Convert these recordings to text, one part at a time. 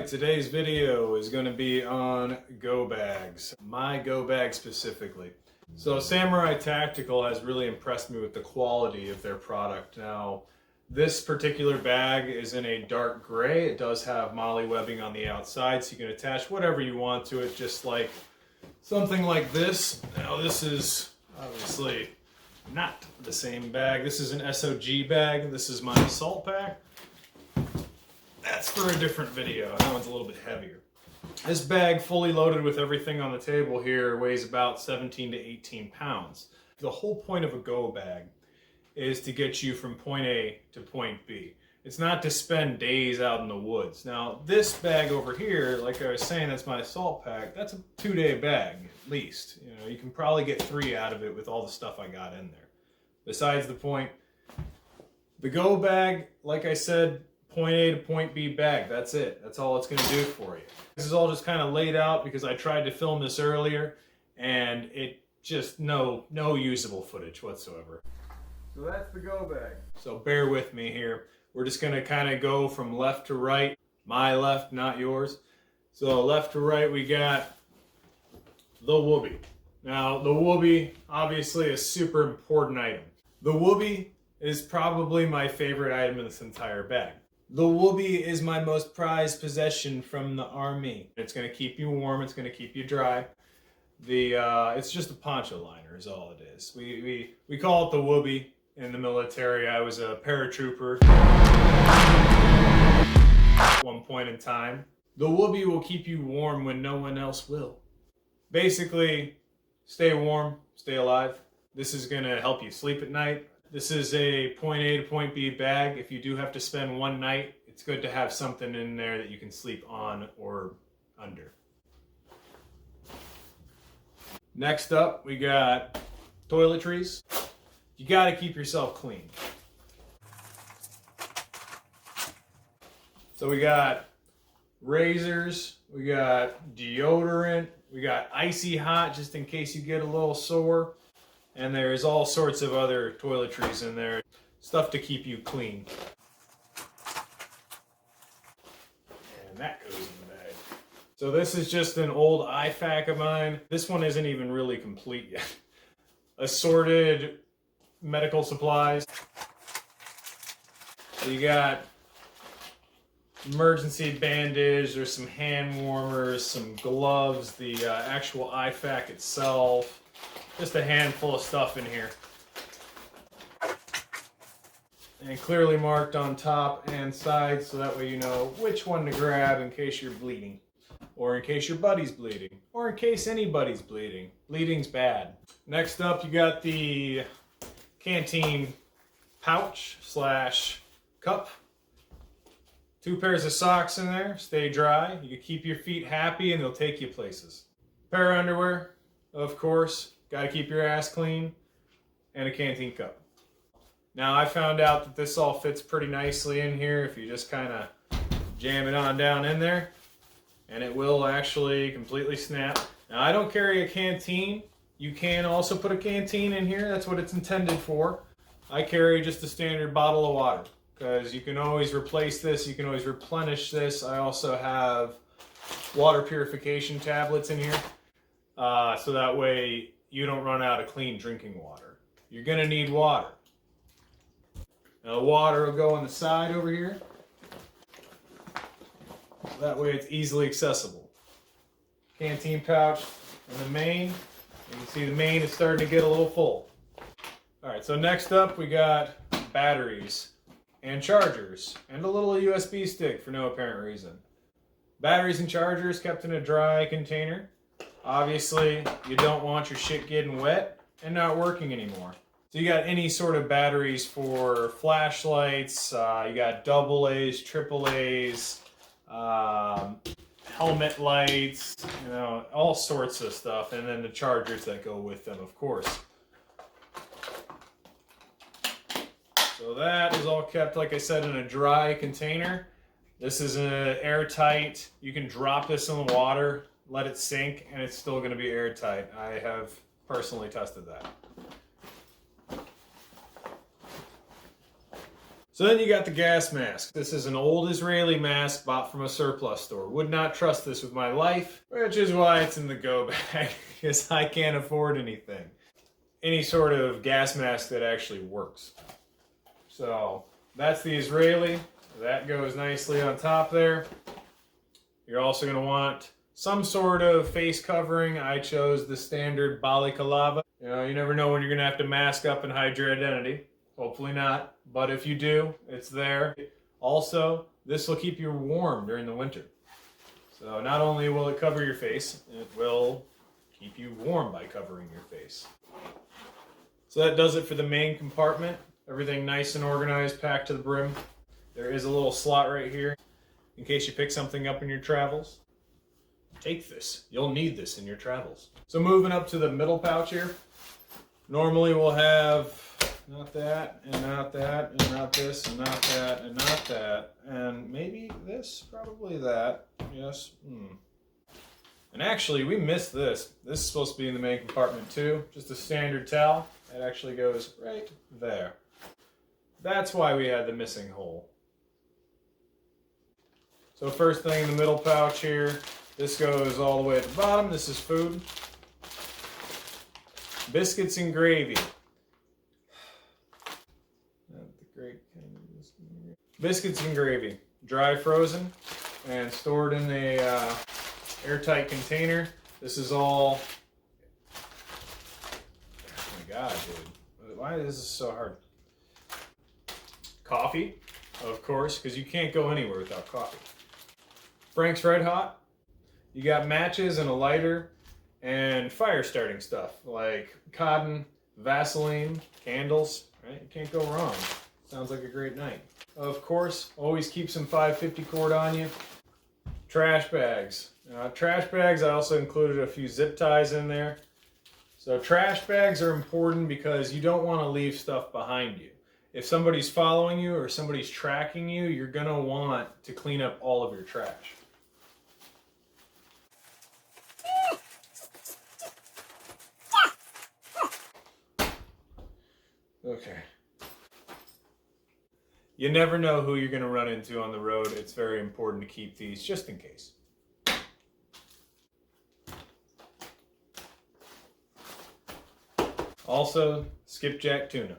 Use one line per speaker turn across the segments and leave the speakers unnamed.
Alright, today's video is going to be on go bags. My go bag specifically. So Samurai Tactical has really impressed me with the quality of their product. Now, this particular bag is in a dark gray. It does have moly webbing on the outside, so you can attach whatever you want to it, just like something like this. Now, this is obviously not the same bag. This is an SOG bag. This is my assault pack. That's for a different video. That one's a little bit heavier. This bag, fully loaded with everything on the table here, weighs about 17 to 18 pounds. The whole point of a go bag is to get you from point A to point B. It's not to spend days out in the woods. Now, this bag over here, like I was saying, that's my assault pack. That's a 2-day bag, at least. You know, you can probably get 3 out of it with all the stuff I got in there. Besides the point, the go bag, like I said, point A to point B bag. That's it. That's all it's going to do for you. This is all just kind of laid out because I tried to film this earlier and it just no usable footage whatsoever. So that's the go bag. So bear with me here. We're just going to kind of go from left to right. My left, not yours. So left to right, we got the whoopee. Now, the whoopee, obviously a super important item. The whoopee is probably my favorite item in this entire bag. The whoopee is my most prized possession from the army. It's going to keep you warm. It's going to keep you dry. It's just a poncho liner is all it is. We call it the whoopee in the military. I was a paratrooper at one point in time. The whoopee will keep you warm when no one else will. Basically, stay warm, stay alive. This is going to help you sleep at night. This is a point A to point B bag. If you do have to spend one night, it's good to have something in there that you can sleep on or under. Next up, we got toiletries. You got to keep yourself clean. So we got razors, we got deodorant, we got icy hot just in case you get a little sore. And there's all sorts of other toiletries in there. Stuff to keep you clean. And that goes in the bag. So this is just an old IFAK of mine. This one isn't even really complete yet. Assorted medical supplies. So you got emergency bandage, there's some hand warmers, some gloves, the actual IFAK itself. Just a handful of stuff in here. And clearly marked on top and side so that way you know which one to grab in case you're bleeding. Or in case your buddy's bleeding. Or in case anybody's bleeding. Bleeding's bad. Next up you got the canteen pouch / cup. 2 pairs of socks in there. Stay dry. You can keep your feet happy and they'll take you places. Pair of underwear, of course. Got to keep your ass clean, and a canteen cup. Now I found out that this all fits pretty nicely in here if you just kind of jam it on down in there, and it will actually completely snap. Now I don't carry a canteen. You can also put a canteen in here. That's what it's intended for. I carry just a standard bottle of water because you can always replace this. You can always replenish this. I also have water purification tablets in here, so that way you don't run out of clean drinking water. You're going to need water. Now the water will go on the side over here. That way it's easily accessible. Canteen pouch and the main. You can see the main is starting to get a little full. Alright, so next up we got batteries and chargers and a little USB stick for no apparent reason. Batteries and chargers kept in a dry container. Obviously, you don't want your shit getting wet and not working anymore. So you got any sort of batteries for flashlights, you got AA's, AAA's, helmet lights, you know, all sorts of stuff. And then the chargers that go with them, of course. So that is all kept, like I said, in a dry container. This is an airtight. You can drop this in the water, let it sink, and it's still going to be airtight. I have personally tested that. So then you got the gas mask. This is an old Israeli mask bought from a surplus store. Would not trust this with my life, which is why it's in the go bag, because I can't afford anything. Any sort of gas mask that actually works. So that's the Israeli. That goes nicely on top there. You're also going to want some sort of face covering. I chose the standard balaclava. You know, you never know when you're going to have to mask up and hide your identity. Hopefully not, but if you do, it's there. Also, this will keep you warm during the winter. So not only will it cover your face, it will keep you warm by covering your face. So that does it for the main compartment. Everything nice and organized, packed to the brim. There is a little slot right here in case you pick something up in your travels. Take this. You'll need this in your travels. So moving up to the middle pouch here. Normally we'll have not that, and not that, and not this, and not that, and not that, and maybe this, probably that, yes. And actually, we missed this. This is supposed to be in the main compartment too, just a standard towel. It actually goes right there. That's why we had the missing hole. So first thing in the middle pouch here, this goes all the way at the bottom. This is food. Biscuits and gravy. Biscuits and gravy, dry frozen and stored in a airtight container. This is all, oh my god, dude, why is this so hard? Coffee, of course, because you can't go anywhere without coffee. Frank's Red Hot. You got matches and a lighter and fire starting stuff like cotton, Vaseline, candles, right? You can't go wrong. Sounds like a great night. Of course, always keep some 550 cord on you. Trash bags. Trash bags, I also included a few zip ties in there. So trash bags are important because you don't want to leave stuff behind you. If somebody's following you or somebody's tracking you, you're going to want to clean up all of your trash. Okay. You never know who you're going to run into on the road. It's very important to keep these just in case. Also, skipjack tuna.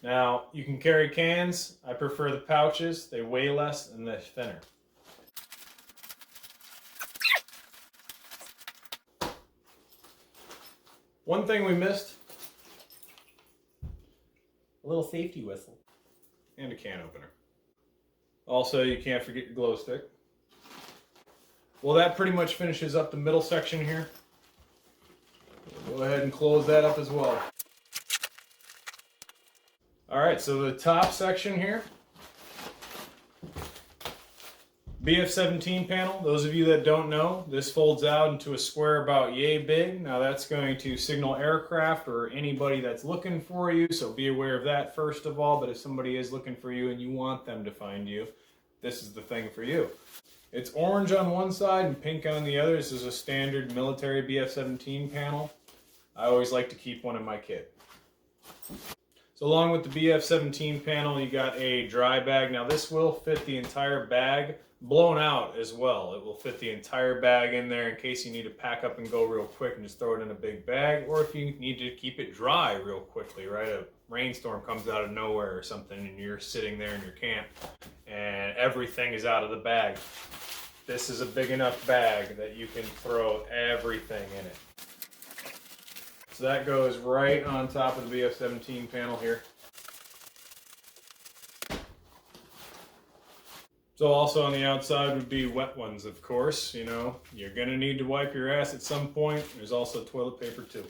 Now, you can carry cans. I prefer the pouches. They weigh less and they're thinner. One thing we missed, a little safety whistle. And a can opener. Also, you can't forget your glow stick. Well, that pretty much finishes up the middle section here. We'll go ahead and close that up as well. Alright, so the top section here. BF-17 panel, those of you that don't know, this folds out into a square about yay big. Now that's going to signal aircraft or anybody that's looking for you, so be aware of that first of all. But if somebody is looking for you and you want them to find you, this is the thing for you. It's orange on one side and pink on the other. This is a standard military BF-17 panel. I always like to keep one in my kit. So along with the BF-17 panel, you got a dry bag. Now this will fit the entire bag, blown out as well. It will fit the entire bag in there in case you need to pack up and go real quick and just throw it in a big bag, or if you need to keep it dry real quickly, right? A rainstorm comes out of nowhere or something and you're sitting there in your camp and everything is out of the bag. This is a big enough bag that you can throw everything in it. So that goes right on top of the BF-17 panel here. So also on the outside would be wet ones, of course. You know, you're going to need to wipe your ass at some point. There's also toilet paper too.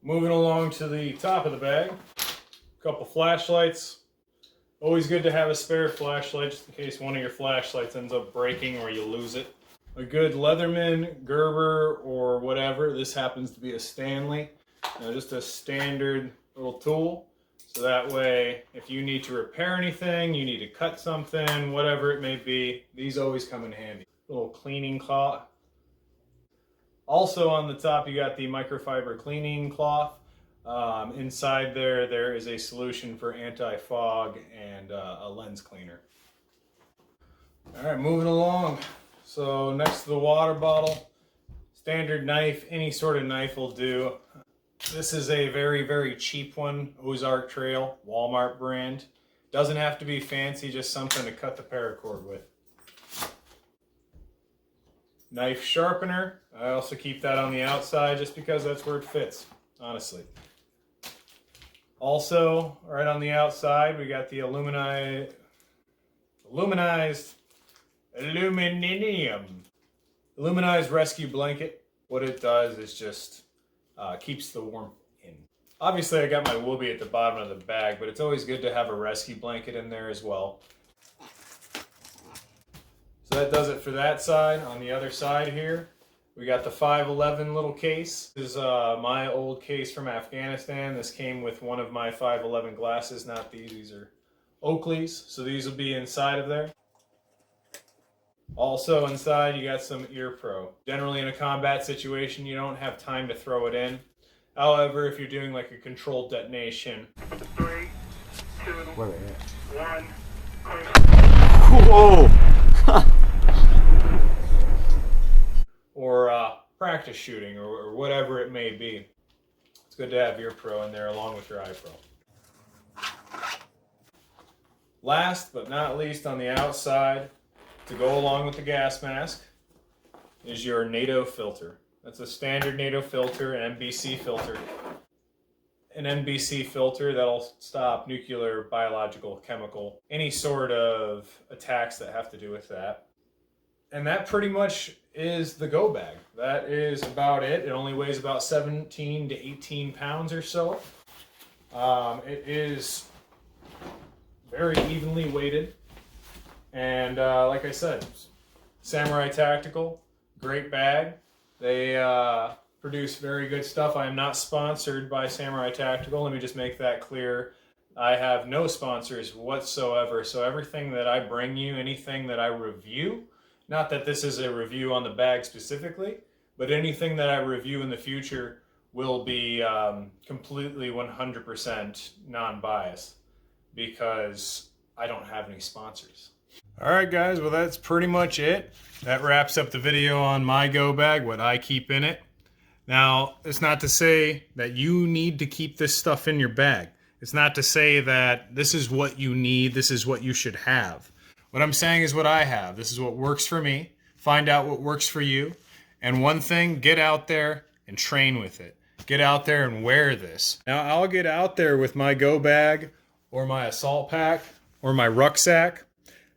Moving along to the top of the bag, a couple flashlights. Always good to have a spare flashlight just in case one of your flashlights ends up breaking or you lose it. A good Leatherman, Gerber, or whatever. This happens to be a Stanley. Just a standard little tool. So that way, if you need to repair anything, you need to cut something, whatever it may be, these always come in handy. Little cleaning cloth. Also on the top, you got the microfiber cleaning cloth. Inside there is a solution for anti-fog and a lens cleaner. All right, moving along. So next to the water bottle, standard knife, any sort of knife will do. This is a very, very cheap one, Ozark Trail, Walmart brand. Doesn't have to be fancy, just something to cut the paracord with. Knife sharpener, I also keep that on the outside just because that's where it fits, honestly. Also, right on the outside, we got the aluminized rescue blanket. What it does is just keeps the warmth in. Obviously, I got my Whoopee at the bottom of the bag, but it's always good to have a rescue blanket in there as well. So that does it for that side. On the other side here, we got the 511 little case. This is my old case from Afghanistan. This came with one of my 511 glasses, not these. These are Oakley's, so these will be inside of there. Also inside, you got some ear pro. Generally in a combat situation, you don't have time to throw it in. However, if you're doing like a controlled detonation. 3, 2, 1.
Whoa!
Or practice shooting or whatever it may be. It's good to have ear pro in there along with your eye pro. Last but not least, on the outside, to go along with the gas mask, is your NATO filter. That's a standard NATO filter, an NBC filter. An NBC filter that'll stop nuclear, biological, chemical, any sort of attacks that have to do with that. And that pretty much is the go bag. That is about it. It only weighs about 17 to 18 pounds or so. It is very evenly weighted. And like I said, Samurai Tactical, great bag. They produce very good stuff. I am not sponsored by Samurai Tactical. Let me just make that clear. I have no sponsors whatsoever. So everything that I bring you, anything that I review, not that this is a review on the bag specifically, but anything that I review in the future will be completely 100% non-biased because I don't have any sponsors. Alright guys, well that's pretty much it. That wraps up the video on my go bag, what I keep in it. Now, it's not to say that you need to keep this stuff in your bag. It's not to say that this is what you need, this is what you should have. What I'm saying is what I have. This is what works for me. Find out what works for you. And one thing, get out there and train with it. Get out there and wear this. Now, I'll get out there with my go bag or my assault pack or my rucksack.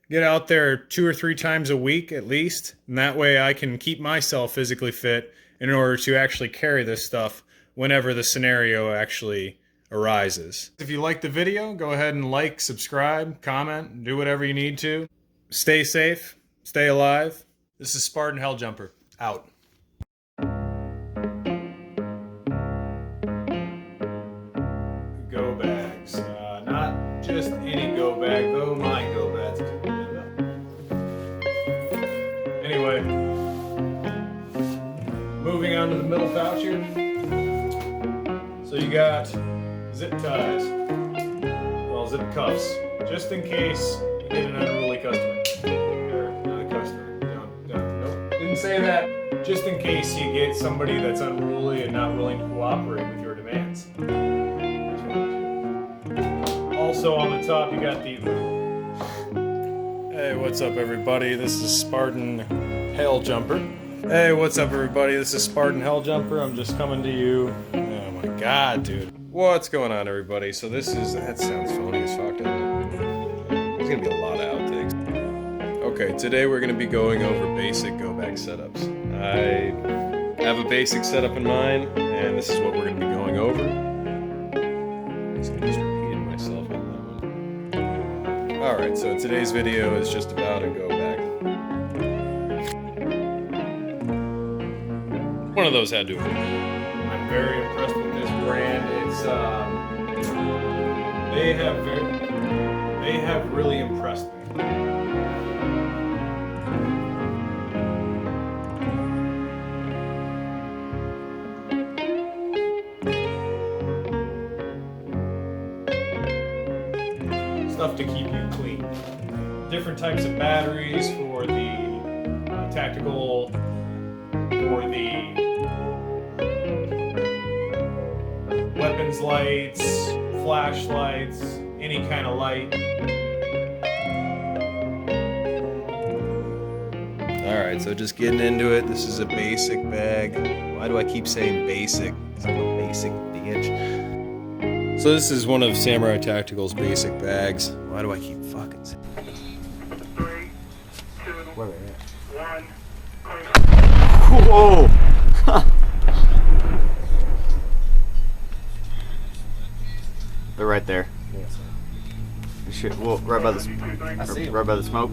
Get out there 2 or 3 times a week at least. And that way I can keep myself physically fit in order to actually carry this stuff whenever the scenario actually arises. If you liked the video, go ahead and like, subscribe, comment, do whatever you need to. Stay safe, stay alive. This is Spartan Helljumper, out. Go bags. Not just any go bag, though my go bags. Anyway, moving on to the middle pouch here. So you got zip ties, well, zip cuffs, just in case you get an unruly customer. Or not a customer, nope, didn't say that. Just in case you get somebody that's unruly and not willing to cooperate with your demands. Also on the top you got the... Hey, what's up everybody? This is Spartan Helljumper. Hey, what's up everybody? This is Spartan Helljumper. I'm just coming to you. Oh my god, dude. What's going on everybody? So this is, that sounds phony as fuck, doesn't it? There's gonna be a lot of outtakes. Okay, today we're gonna be going over basic go bag setups. I have a basic setup in mind, and this is what we're gonna be going over. Basically just repeating myself on that one. Alright, so today's video is just about a go bag. One of those had to have been. I'm very impressed with this brand. It's they have really impressed me. stuff to keep you clean. Different types of batteries for the tactical, for the weapons lights, flashlights, any kind of light. Alright, so just getting into it. This is a basic bag. Why do I keep saying basic? Because I'm a basic bitch. So this is one of Samurai Tactical's basic bags. Why do I keep fucking saying
3, 2,
Where are they at?
1.
Whoa! They're right there.
Yes,
Shit, well, right by the
I
right by the smoke.